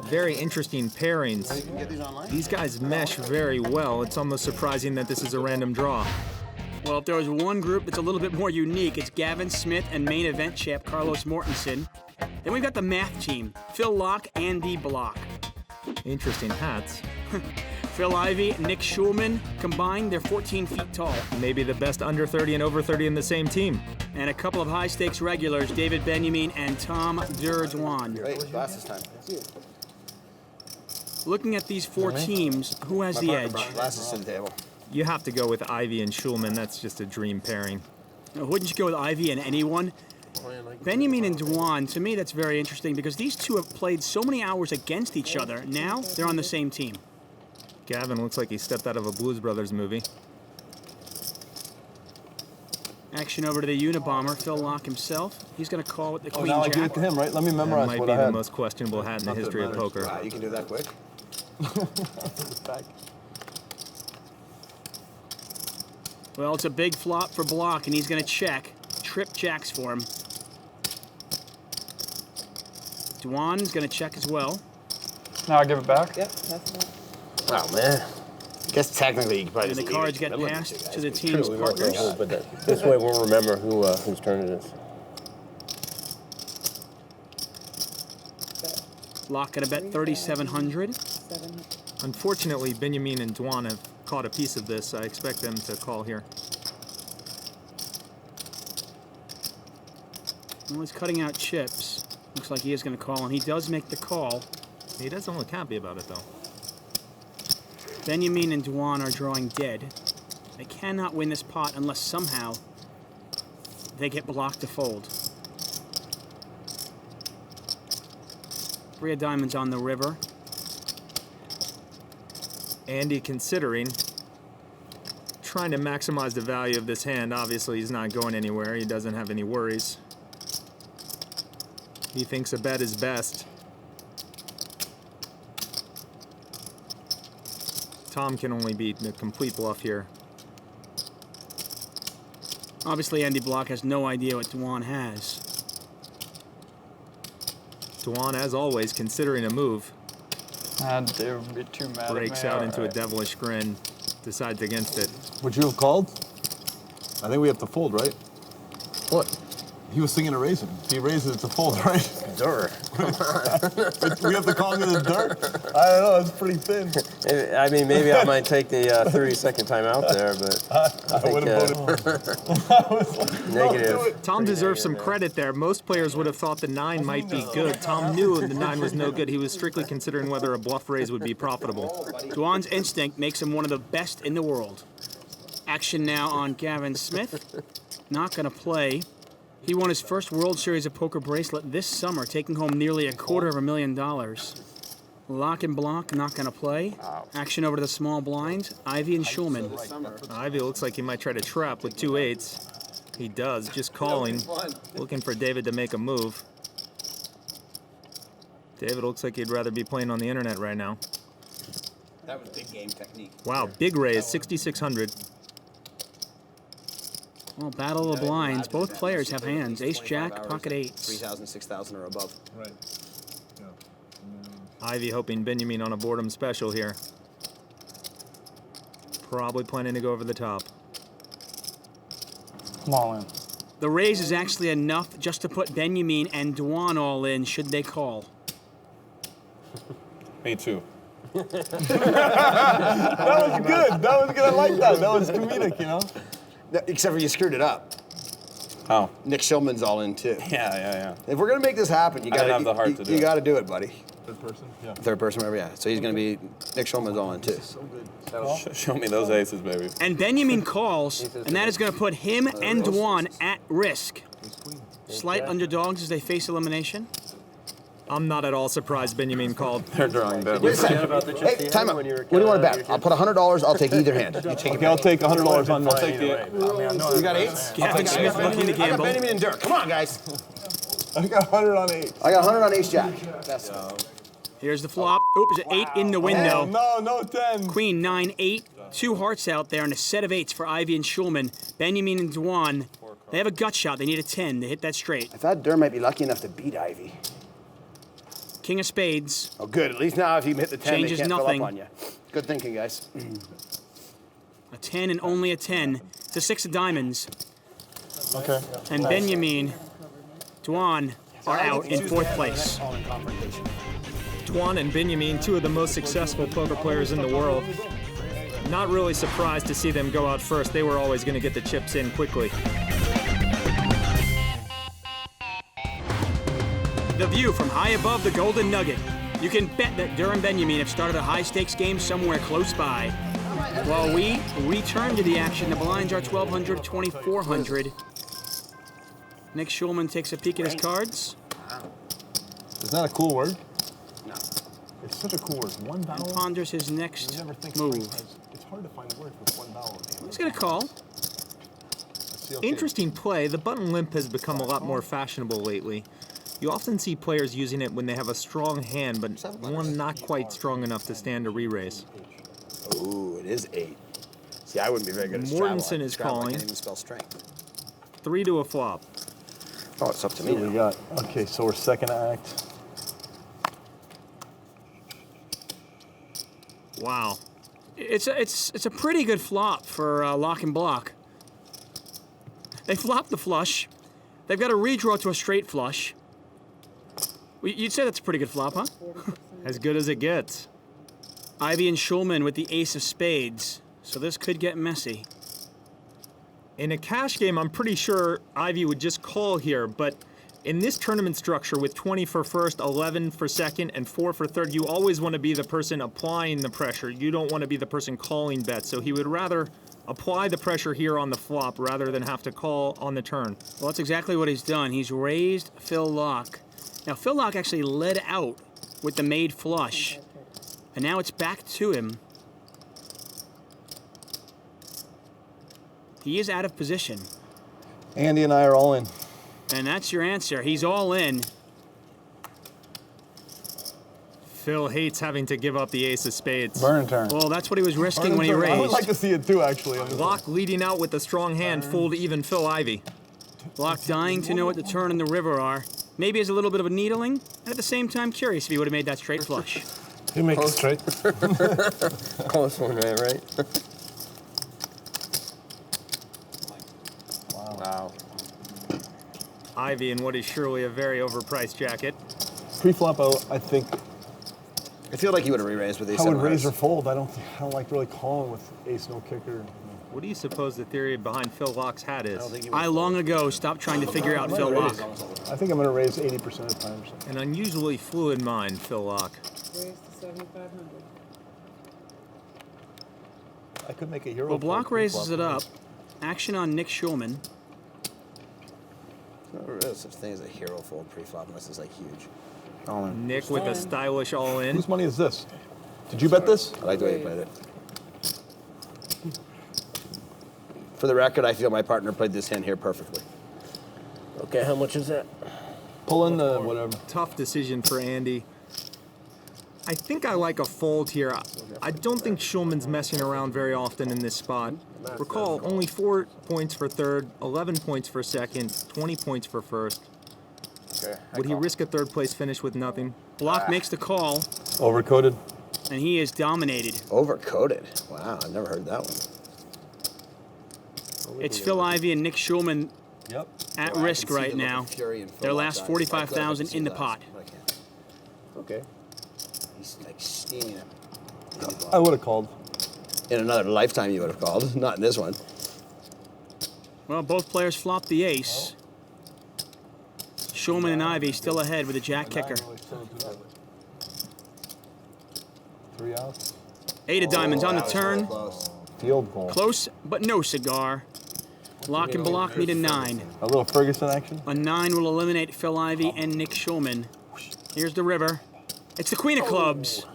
Speaker 7: Very interesting pairings. These guys mesh very well. It's almost surprising that this is a random draw.
Speaker 1: Well, if there was one group that's a little bit more unique, it's Gavin Smith and main event champ Carlos Mortensen. Then we've got the math team, Phil Locke, Andy Block.
Speaker 7: Interesting hats.
Speaker 1: Phil Ivey, Nick Schulman, combined, they're 14 feet tall.
Speaker 7: Maybe the best under 30 and over 30 in the same team.
Speaker 1: And a couple of high-stakes regulars, David Benjamin and Tom Dwan.
Speaker 12: Great, glasses time.
Speaker 1: Looking at these 4 teams, who has the edge?
Speaker 12: Glasses to the table.
Speaker 7: You have to go with Ivey and Schulman. That's just a dream pairing.
Speaker 1: Now, wouldn't you go with Ivey and anyone? Benjamin and Dwan, to me, that's very interesting because these two have played so many hours against each other. Now, they're on the same team.
Speaker 7: Gavin looks like he stepped out of a Blues Brothers movie.
Speaker 1: Action over to the Unabomber, Phil Locke himself. He's going to call with the Queen
Speaker 13: now
Speaker 1: Jack.
Speaker 13: I give it to him, right? Let me memorize
Speaker 7: That might
Speaker 13: what
Speaker 7: be
Speaker 13: I
Speaker 7: the
Speaker 13: had.
Speaker 7: most questionable hat in the history of poker.
Speaker 12: Wow, you can do that quick?
Speaker 1: Well, it's a big flop for Block, and he's going to check. Trip jacks for him. Dwan's going to check as well.
Speaker 13: Now I give it back?
Speaker 6: Yep, that's it.
Speaker 12: Oh, man. I guess technically you could probably
Speaker 1: And the
Speaker 12: just
Speaker 1: cards
Speaker 12: leave it.
Speaker 1: get
Speaker 12: I'm looking
Speaker 1: passed
Speaker 12: at you
Speaker 1: to the
Speaker 12: guys.
Speaker 1: team's
Speaker 12: True, we weren't
Speaker 1: partners.
Speaker 12: gonna hold, but this way we'll remember whose turn it is.
Speaker 1: Locke going to bet 3,700.
Speaker 7: Unfortunately, Benjamin and Dwan have caught a piece of this. I expect them to call here.
Speaker 1: Well, he's cutting out chips. Looks like he is going to call, and he does make the call.
Speaker 7: He doesn't look happy about it, though.
Speaker 1: Benjamin and Dwan are drawing dead. They cannot win this pot unless somehow they get Blocked to fold. 3 of diamonds on the river.
Speaker 7: Andy considering trying to maximize the value of this hand. Obviously, he's not going anywhere. He doesn't have any worries. He thinks a bet is best. Tom can only beat a complete bluff here.
Speaker 1: Obviously, Andy Block has no idea what Dwan has.
Speaker 7: Dwan, as always, considering a move.
Speaker 13: They would be too mad
Speaker 7: Breaks
Speaker 13: at me.
Speaker 7: out into a devilish grin, decides against it.
Speaker 13: Would you have called? I think we have to fold, right?
Speaker 12: What?
Speaker 13: He was thinking of raising. If he raises, it's a fold, right?
Speaker 12: Dirt.
Speaker 13: We have to call him the dirt? I don't know, it's pretty thin.
Speaker 14: I mean, maybe I might take the 30-second time out there, but I
Speaker 13: would have voted
Speaker 14: negative.
Speaker 7: Tom deserves some credit there. Most players would have thought the 9 might be good. Tom knew the 9 was no good. He was strictly considering whether a bluff raise would be profitable.
Speaker 1: Dwan's instinct makes him one of the best in the world. Action now on Gavin Smith. Not going to play. He won his first World Series of Poker bracelet this summer, taking home nearly $250,000. Lock and Block not going to play. Action over to the small blind. Ivey and Schulman.
Speaker 7: Ivey looks like he might try to trap with 2 8s. He does, just calling, looking for David to make a move. David looks like he'd rather be playing on the internet right now.
Speaker 12: That was big game technique.
Speaker 7: Wow, big raise, 6,600.
Speaker 1: Well, battle of the blinds. Both players have hands. Ace-Jack, pocket 8s.
Speaker 12: 3,000, 6,000 or above.
Speaker 13: Right.
Speaker 7: Ivey hoping Benjamin on a boredom special here. Probably planning to go over the top.
Speaker 13: Come all in.
Speaker 1: The raise is actually enough just to put Benjamin and Dwan all in, should they call.
Speaker 11: Me too.
Speaker 13: That was good. That was good. I like that. That was comedic, you know?
Speaker 12: Except for you screwed it up.
Speaker 11: How?
Speaker 15: Nick Schulman's all in too.
Speaker 11: Yeah.
Speaker 15: If we're gonna make this happen, you
Speaker 11: I don't
Speaker 15: gotta
Speaker 11: have the heart to do
Speaker 15: you
Speaker 11: it.
Speaker 15: gotta do it, buddy.
Speaker 13: Third person? Yeah.
Speaker 15: Third person, whatever. Yeah. So he's gonna be Nick Schulman's all in too.
Speaker 11: Show me those aces, baby.
Speaker 1: And Benjamin calls, and that is going to put him and Dwan at risk. Slight underdogs as they face elimination.
Speaker 7: I'm not at all surprised Benjamin called.
Speaker 11: They're drawing bad.
Speaker 15: Wait a second. Hey, time out. What do you want to bet? I'll put $100. I'll take either hand. You take
Speaker 13: Okay, I'll take $100 on
Speaker 11: I'll take the.
Speaker 15: You got eights?
Speaker 1: Yeah, I think Smith looking to
Speaker 15: I got
Speaker 1: gamble.
Speaker 15: Benjamin and Dirk. Come on, guys.
Speaker 13: I got 100 on 8.
Speaker 15: I got 100 on ace jack.
Speaker 1: Here's the flop. Oops, an 8 in the window.
Speaker 13: No 10.
Speaker 1: Queen, 9, 8. 2 hearts out there and a set of 8s for Ivey and Schulman. Benjamin and Dwan, they have a gut shot. They need a 10 to hit that straight.
Speaker 15: I thought Dirk might be lucky enough to beat Ivy.
Speaker 1: King of spades.
Speaker 15: Oh, good. At least now if you hit the 10,
Speaker 1: Changes
Speaker 15: they can't
Speaker 1: nothing.
Speaker 15: fill up on you. Good thinking, guys.
Speaker 1: A 10 and only a 10. It's a 6 of diamonds.
Speaker 13: Okay.
Speaker 1: And Benjamin, Dwan are out in 4th place.
Speaker 7: Dwan and Benjamin, two of the most successful poker players in the world. Not really surprised to see them go out first. They were always going to get the chips in quickly.
Speaker 1: The view from high above the Golden Nugget. You can bet that Durham and Benjamin have started a high-stakes game somewhere close by. While we return to the action, the blinds are 1,200, 2,400. Nick Schulman takes a peek at his cards.
Speaker 13: Isn't that a cool word? No. It's such a cool word. One vowel.
Speaker 1: And ponders his next
Speaker 13: You never think
Speaker 1: move.
Speaker 13: It's hard to find a word with one vowel.
Speaker 1: He's going to call.
Speaker 7: Interesting play. The button limp has become a lot more fashionable lately. You often see players using it when they have a strong hand, but one not quite strong enough to stand a re-raise.
Speaker 15: Ooh, it is 8. See, I wouldn't be very good at Scrabble.
Speaker 7: Mortensen is
Speaker 15: Scrabble, I
Speaker 7: calling.
Speaker 15: can't even spell strength.
Speaker 7: 3 to a flop.
Speaker 15: Oh, it's up to
Speaker 13: So
Speaker 15: me
Speaker 13: we
Speaker 15: now.
Speaker 13: got, okay, so we're second act.
Speaker 1: Wow. It's a pretty good flop for lock and block. They flop the flush. They've got a redraw to a straight flush. You'd say that's a pretty good flop, huh?
Speaker 7: As good as it gets.
Speaker 1: Ivey and Schulman with the ace of spades. So this could get messy.
Speaker 7: In a cash game, I'm pretty sure Ivey would just call here, but in this tournament structure with 20 for first, 11 for second, and 4 for third, you always want to be the person applying the pressure. You don't want to be the person calling bets, so he would rather apply the pressure here on the flop rather than have to call on the turn.
Speaker 1: Well, that's exactly what he's done. He's raised Phil Lock. Now, Phil Lock actually led out with the made flush, and now it's back to him. He is out of position.
Speaker 13: Andy and I are all in.
Speaker 1: And that's your answer. He's all in.
Speaker 7: Phil hates having to give up the ace of spades.
Speaker 13: Burn turn.
Speaker 1: Well, that's what he was risking when he raised.
Speaker 13: I would like to see it too, actually.
Speaker 7: Lock leading out with a strong hand, fooled even Phil Ivey.
Speaker 1: Lock dying to know what the turn and the river are. Maybe as a little bit of a needling, and at the same time curious if he would have made that straight flush.
Speaker 13: You make it straight.
Speaker 14: Close one, right?
Speaker 11: Wow.
Speaker 7: Ivey in what is surely a very overpriced jacket.
Speaker 13: Pre-flop, I think
Speaker 15: I feel like you would have re-raised with ace
Speaker 13: I would
Speaker 15: seven
Speaker 13: raise or
Speaker 15: hearts.
Speaker 13: fold. I don't like really calling with ace no kicker.
Speaker 7: What do you suppose the theory behind Phil Lock's hat is?
Speaker 1: I long ago stopped trying to figure out Phil Lock.
Speaker 13: I think I'm going to raise 80% of the time.
Speaker 7: An unusually fluid mind, Phil Lock.
Speaker 6: Raise to 7,500.
Speaker 13: I could make a hero.
Speaker 1: Well, Block
Speaker 13: play
Speaker 1: raises it
Speaker 13: pre-flop.
Speaker 1: up. Action on Nick Schulman.
Speaker 15: There's no such thing as a hero fold pre-flop unless it's like huge.
Speaker 7: Nick with a stylish all-in.
Speaker 13: Whose money is this? Did you bet this?
Speaker 15: I like the way you played it. For the record, I feel my partner played this hand here perfectly.
Speaker 12: Okay, how much is that?
Speaker 13: Pull in the whatever.
Speaker 7: Tough decision for Andy. I think I like a fold here. I don't think Schulman's messing around very often in this spot. Recall, only 4 points for third, 11 points for second, 20 points for first.
Speaker 15: Okay,
Speaker 7: Would he risk a third place finish with nothing?
Speaker 1: Block makes the call,
Speaker 13: Overcoated.
Speaker 1: and he is dominated.
Speaker 15: Overcoated. Wow, I've never heard that one.
Speaker 1: It's Phil Ivey and Nick Schulman
Speaker 13: Yep.
Speaker 1: at
Speaker 15: Well, I
Speaker 1: risk
Speaker 15: can see
Speaker 1: right
Speaker 15: the look
Speaker 1: now.
Speaker 15: of fury in Phil
Speaker 1: Their
Speaker 15: Lock's
Speaker 1: last
Speaker 15: eyes.
Speaker 1: 45,000 in the pot.
Speaker 15: But I can't. Okay. He's like steaming it.
Speaker 13: I would have called.
Speaker 15: In another lifetime, you would have called. Not in this one.
Speaker 1: Well, both players flopped the ace. Schulman and Ivey still ahead with a jack kicker.
Speaker 13: 3 outs.
Speaker 1: 8 of diamonds on the turn.
Speaker 13: Field goal.
Speaker 1: Close, but no cigar. Lock and block need a 9.
Speaker 13: A little Ferguson action.
Speaker 1: A 9 will eliminate Phil Ivey and Nick Schulman. Here's the river. It's the queen of clubs.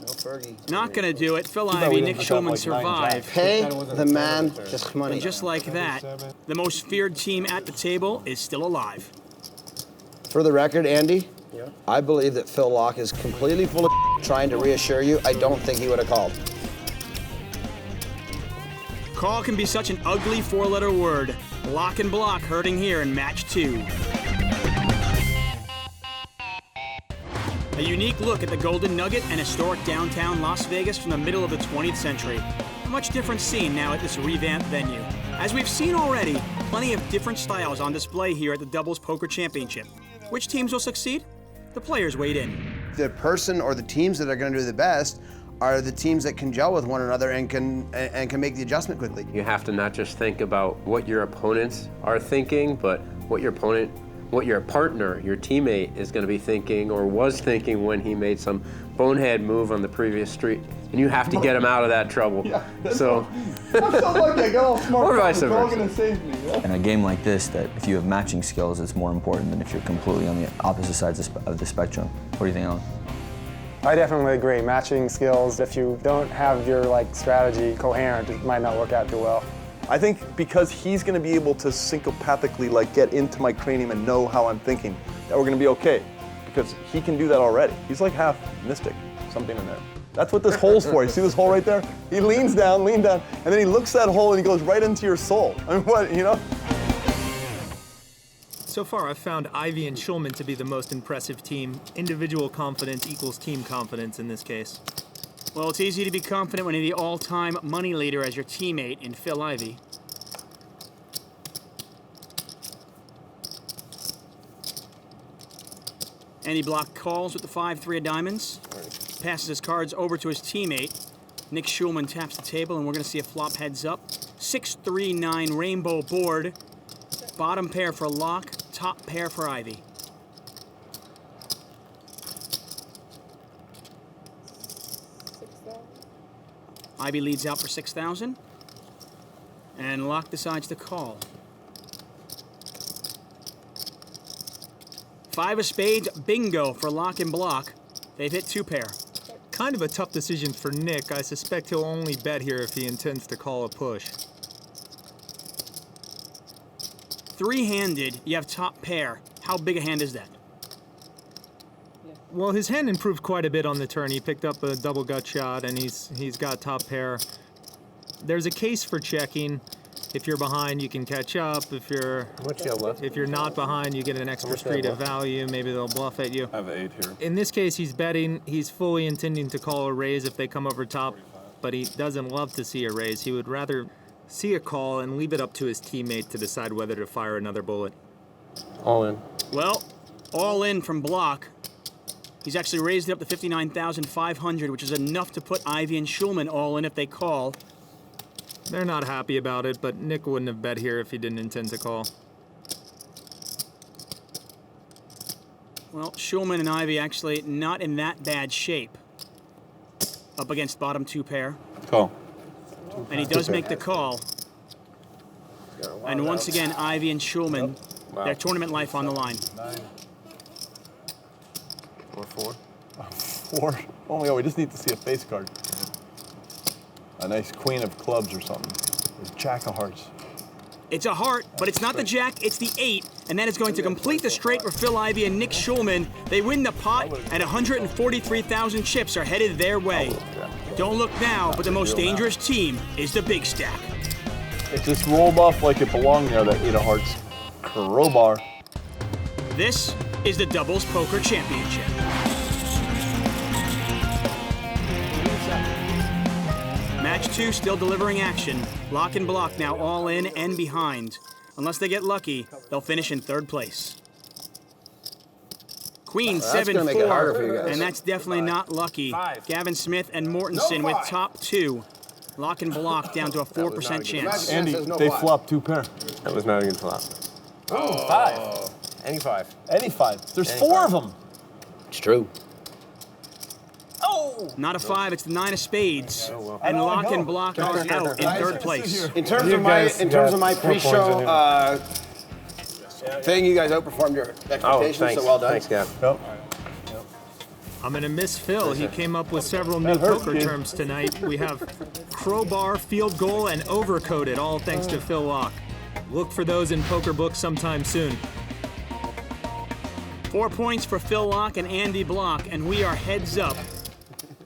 Speaker 1: Not gonna do it. Phil Ivey, Nick Schulman survive.
Speaker 15: Pay the man just money.
Speaker 1: And just like that, the most feared team at the table is still alive.
Speaker 15: For the record, Andy, I believe that Phil Locke is completely full of trying to reassure you. I don't think he would have called.
Speaker 1: Call can be such an ugly 4-letter word. Lock and block hurting here in match 2. A unique look at the Golden Nugget and historic downtown Las Vegas from the middle of the 20th century. A much different scene now at this revamped venue. As we've seen already, plenty of different styles on display here at the Doubles Poker Championship. Which teams will succeed? The players weighed in.
Speaker 15: The person or the teams that are going to do the best are the teams that can gel with one another and can make the adjustment quickly.
Speaker 14: You have to not just think about what your opponents are thinking, but what your partner, your teammate, is going to be thinking or was thinking when he made some bonehead move on the previous street, and you have to get him out of that trouble. Yeah, so,
Speaker 13: I'm so lucky I got all smart.
Speaker 14: Or vice versa.
Speaker 13: Gonna save me. Yeah?
Speaker 4: In a game like this, that if you have matching skills, it's more important than if you're completely on the opposite sides of the spectrum. What do you think, Alan?
Speaker 16: I definitely agree. Matching skills, if you don't have your strategy coherent, it might not work out too well.
Speaker 13: I think because he's going to be able to syncopathically get into my cranium and know how I'm thinking, that we're going to be okay. Because he can do that already. He's like half mystic, something in there. That's what this hole's for. You see this hole right there? He leans down, and then he looks at that hole and he goes right into your soul. I mean, what, you know?
Speaker 7: So far, I've found Ivey and Schulman to be the most impressive team. Individual confidence equals team confidence in this case.
Speaker 1: Well, it's easy to be confident when you're the all-time money leader as your teammate in Phil Ivey. Andy Block calls with the 5-3 of diamonds. Passes his cards over to his teammate. Nick Schulman taps the table, and we're going to see a flop heads up. 6-3-9 rainbow board. Bottom pair for Lock, top pair for Ivey. Ivey leads out for 6,000, and Lock decides to call. 5 of spades, bingo for Lock and Block. They've hit 2 pair.
Speaker 7: Kind of a tough decision for Nick. I suspect he'll only bet here if he intends to call a push.
Speaker 1: 3-handed, you have top pair. How big a hand is that?
Speaker 7: Well, his hand improved quite a bit on the turn. He picked up a double gut shot, and he's got top pair. There's a case for checking. If you're behind, you can catch up. If you're not behind, you get an extra street of value. Maybe they'll bluff at you.
Speaker 11: I have an 8 here.
Speaker 7: In this case, he's betting. He's fully intending to call a raise if they come over top, but he doesn't love to see a raise. He would rather see a call and leave it up to his teammate to decide whether to fire another bullet.
Speaker 14: All in.
Speaker 1: Well, all in from Block. He's actually raised it up to 59,500, which is enough to put Ivey and Schulman all in if they call.
Speaker 7: They're not happy about it, but Nick wouldn't have bet here if he didn't intend to call.
Speaker 1: Well, Schulman and Ivey actually not in that bad shape. Up against bottom 2 pair.
Speaker 11: Call.
Speaker 1: And he does make the call. And once again, Ivey and Schulman, their tournament life on the line.
Speaker 14: 4-4.
Speaker 13: 4. Oh my God, we just need to see a face card. A nice queen of clubs or something. Or jack of hearts.
Speaker 1: It's a heart, but it's not the jack, it's the 8. And that is going to complete the straight for Phil Ivey and Nick Schulman. They win the pot, and 143,000 chips are headed their way. Don't look now, but the most dangerous team is the big stack.
Speaker 13: It just rolled off like it belonged there, that 8 of hearts. Crowbar.
Speaker 1: This is the Doubles Poker Championship. Match 2 still delivering action. Lock and Block now all in and behind. Unless they get lucky, they'll finish in 3rd place. Queen 7-4, and that's definitely not lucky. Gavin Smith and Mortensen with top 2. Lock and Block down to a 4% chance.
Speaker 13: Andy, they flopped 2 pair.
Speaker 14: That was not a good flop.
Speaker 4: Oh, 5.
Speaker 17: Any 5.
Speaker 4: Any 5. There's
Speaker 17: Any
Speaker 4: 4
Speaker 17: 5.
Speaker 4: of them.
Speaker 15: It's true.
Speaker 4: Oh!
Speaker 1: Not a 5, it's the 9 of spades.
Speaker 4: I
Speaker 1: And
Speaker 4: don't
Speaker 1: Lock
Speaker 4: know.
Speaker 1: and Block are out in third place.
Speaker 15: In terms of my pre-show thing, you guys outperformed your expectations. So well done.
Speaker 17: Thanks, Gav.
Speaker 7: I'm going to miss Phil. He came up with several new poker terms tonight. We have crowbar, field goal, and overcoated, all thanks to Phil Locke. Look for those in poker books sometime soon.
Speaker 1: 4 points for Phil Locke and Andy Block, and we are heads up.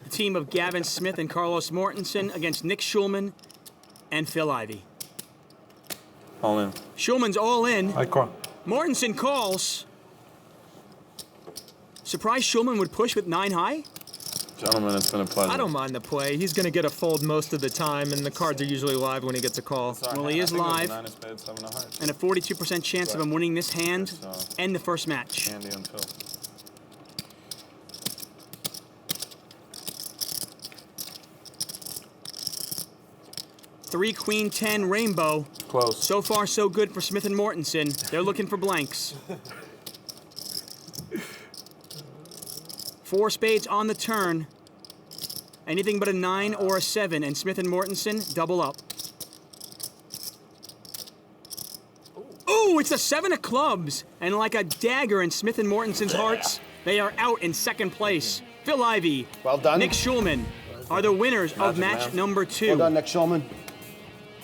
Speaker 1: The team of Gavin Smith and Carlos Mortensen against Nick Schulman and Phil Ivey.
Speaker 11: All in.
Speaker 1: Schulman's all in.
Speaker 11: I call.
Speaker 1: Mortensen calls. Surprised Schulman would push with 9 high?
Speaker 11: Gentlemen, it's been a pleasure.
Speaker 7: I don't mind the play. He's going to get a fold most of the time, and the cards are usually live when he gets a call.
Speaker 1: Well, he is live.
Speaker 11: 9 of spades, 7 of hearts.
Speaker 1: And a 42% chance of him winning this hand and the first match.
Speaker 11: Andy and Phil.
Speaker 1: Three Queen 10 rainbow.
Speaker 11: Close.
Speaker 1: So far, so good for Smith and Mortensen. They're looking for blanks. 4 spades on the turn. Anything but a 9 or a 7, and Smith and Mortensen double up. Ooh, it's a 7 of clubs. And like a dagger in Smith and Mortensen's hearts, they are out in second place. Phil Ivey,
Speaker 15: well done.
Speaker 1: Nick Schulman are the winners of match number 2.
Speaker 15: Well done, Nick Schulman.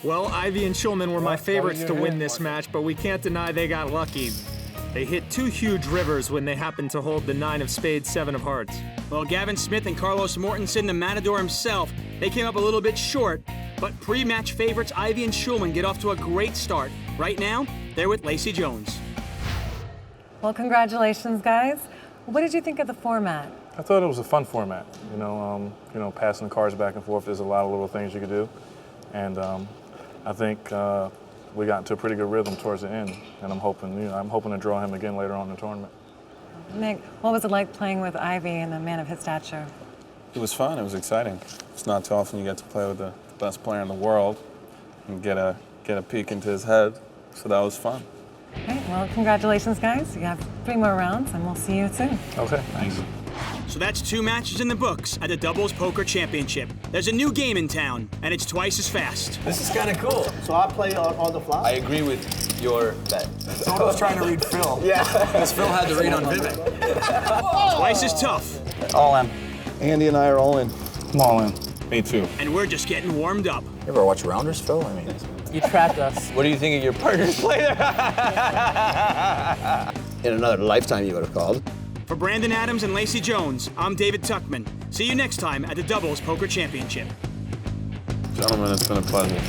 Speaker 7: Well, Ivey and Schulman were my favorites to win this match, but we can't deny they got lucky. They hit 2 huge rivers when they happened to hold the 9 of spades, 7 of hearts.
Speaker 1: Well, Gavin Smith and Carlos Mortensen, the Matador himself, they came up a little bit short, but pre-match favorites Ivey and Schulman get off to a great start. Right now, they're with Lacey Jones.
Speaker 8: Well, congratulations, guys. What did you think of the format?
Speaker 18: I thought it was a fun format. You know, passing the cards back and forth. There's a lot of little things you could do, and I think we got into a pretty good rhythm towards the end. And I'm hoping to draw him again later on in the tournament.
Speaker 8: Nick, what was it like playing with Ivey and a man of his stature?
Speaker 11: It was fun. It was exciting. It's not too often you get to play with the best player in the world and get a peek into his head. So that was fun.
Speaker 8: Okay, well, congratulations, guys. You have 3 more rounds, and we'll see you soon.
Speaker 18: Okay, thanks.
Speaker 1: So that's 2 matches in the books at the Doubles Poker Championship. There's a new game in town, and it's twice as fast.
Speaker 4: This is kind of cool.
Speaker 12: So I play on the flop?
Speaker 4: I agree with your bet.
Speaker 12: Someone was trying to read Phil.
Speaker 4: Yeah. Because Phil had to read on Vivek.
Speaker 1: Twice as tough.
Speaker 10: All in.
Speaker 13: Andy and I are all in.
Speaker 18: I'm all in.
Speaker 11: Me too.
Speaker 1: And we're just getting warmed up.
Speaker 10: You ever watch Rounders, Phil? I mean,
Speaker 9: You trapped us.
Speaker 4: What do you think of your partner's play there?
Speaker 15: In another lifetime, you would have called.
Speaker 1: For Brandon Adams and Lacey Jones, I'm David Tuckman. See you next time at the Doubles Poker Championship.
Speaker 11: Gentlemen, it's been a pleasure.